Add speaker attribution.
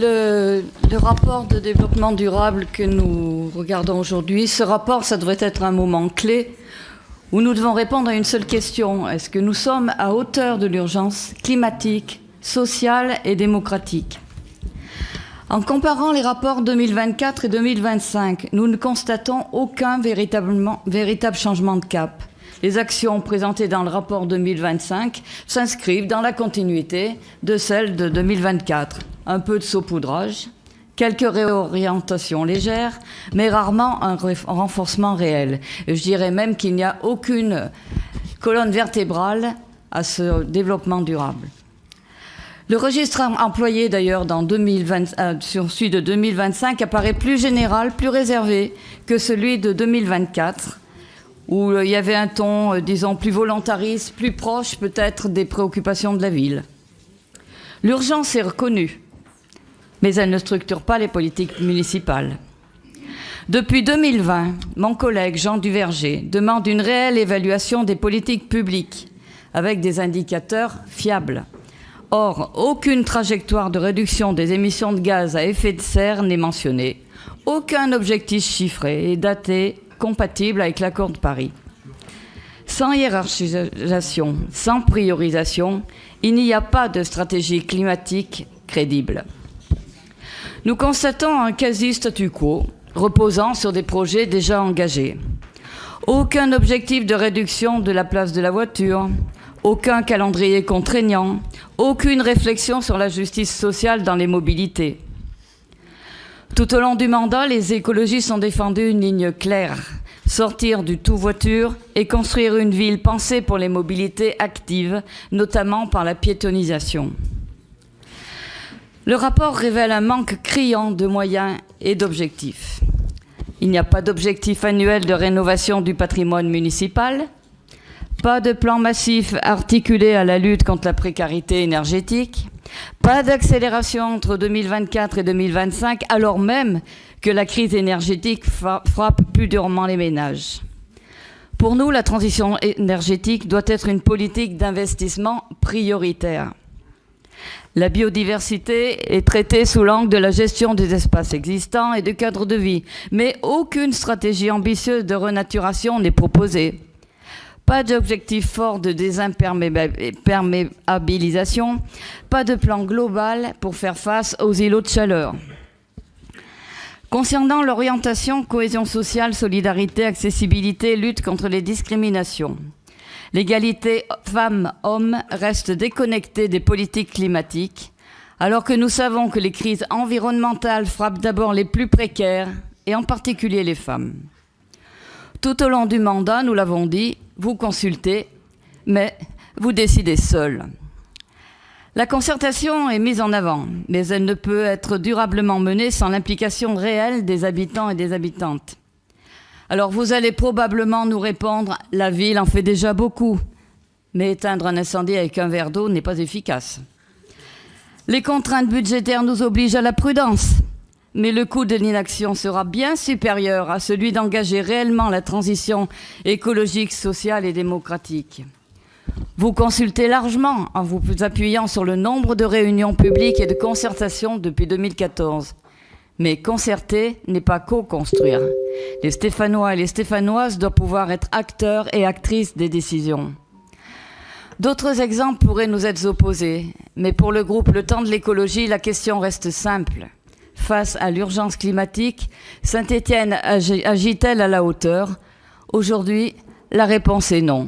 Speaker 1: Le rapport de développement durable que nous regardons aujourd'hui, ce rapport, ça devrait être un moment clé où nous devons répondre à une seule question. Est-ce que nous sommes à hauteur de l'urgence climatique, sociale et démocratique ? En comparant les rapports 2024 et 2025, nous ne constatons aucun véritable changement de cap. Les actions présentées dans le rapport 2025 s'inscrivent dans la continuité de celles de 2024. Un peu de saupoudrage, quelques réorientations légères, mais rarement un renforcement réel. Je dirais même qu'il n'y a aucune colonne vertébrale à ce développement durable. Le registre employé d'ailleurs sur celui de 2025 apparaît plus général, plus réservé que celui de 2024, où il y avait un ton, disons, plus volontariste, plus proche peut-être des préoccupations de la ville. L'urgence est reconnue, mais elle ne structure pas les politiques municipales. Depuis 2020, mon collègue Jean Duverger demande une réelle évaluation des politiques publiques avec des indicateurs fiables. Or, aucune trajectoire de réduction des émissions de gaz à effet de serre n'est mentionnée. Aucun objectif chiffré et daté compatible avec l'accord de Paris. Sans hiérarchisation, sans priorisation, il n'y a pas de stratégie climatique crédible. Nous constatons un quasi-statu quo, reposant sur des projets déjà engagés. Aucun objectif de réduction de la place de la voiture, aucun calendrier contraignant, aucune réflexion sur la justice sociale dans les mobilités. Tout au long du mandat, les écologistes ont défendu une ligne claire, sortir du tout-voiture et construire une ville pensée pour les mobilités actives, notamment par la piétonisation. Le rapport révèle un manque criant de moyens et d'objectifs. Il n'y a pas d'objectif annuel de rénovation du patrimoine municipal, pas de plan massif articulé à la lutte contre la précarité énergétique, pas d'accélération entre 2024 et 2025, alors même que la crise énergétique frappe plus durement les ménages. Pour nous, la transition énergétique doit être une politique d'investissement prioritaire. La biodiversité est traitée sous l'angle de la gestion des espaces existants et du cadre de vie, mais aucune stratégie ambitieuse de renaturation n'est proposée. Pas d'objectif fort de désimperméabilisation, pas de plan global pour faire face aux îlots de chaleur. Concernant l'orientation, cohésion sociale, solidarité, accessibilité, lutte contre les discriminations, l'égalité femmes-hommes reste déconnectée des politiques climatiques, alors que nous savons que les crises environnementales frappent d'abord les plus précaires, et en particulier les femmes. Tout au long du mandat, nous l'avons dit, vous consultez, mais vous décidez seul. La concertation est mise en avant, mais elle ne peut être durablement menée sans l'implication réelle des habitants et des habitantes. Alors vous allez probablement nous répondre, la ville en fait déjà beaucoup, mais éteindre un incendie avec un verre d'eau n'est pas efficace. Les contraintes budgétaires nous obligent à la prudence, mais le coût de l'inaction sera bien supérieur à celui d'engager réellement la transition écologique, sociale et démocratique. Vous consultez largement en vous appuyant sur le nombre de réunions publiques et de concertations depuis 2014. Mais concerter n'est pas co-construire. Les Stéphanois et les Stéphanoises doivent pouvoir être acteurs et actrices des décisions. D'autres exemples pourraient nous être opposés, mais pour le groupe Le Temps de l'écologie, la question reste simple. Face à l'urgence climatique, Saint-Étienne agit-elle à la hauteur ? Aujourd'hui, la réponse est non.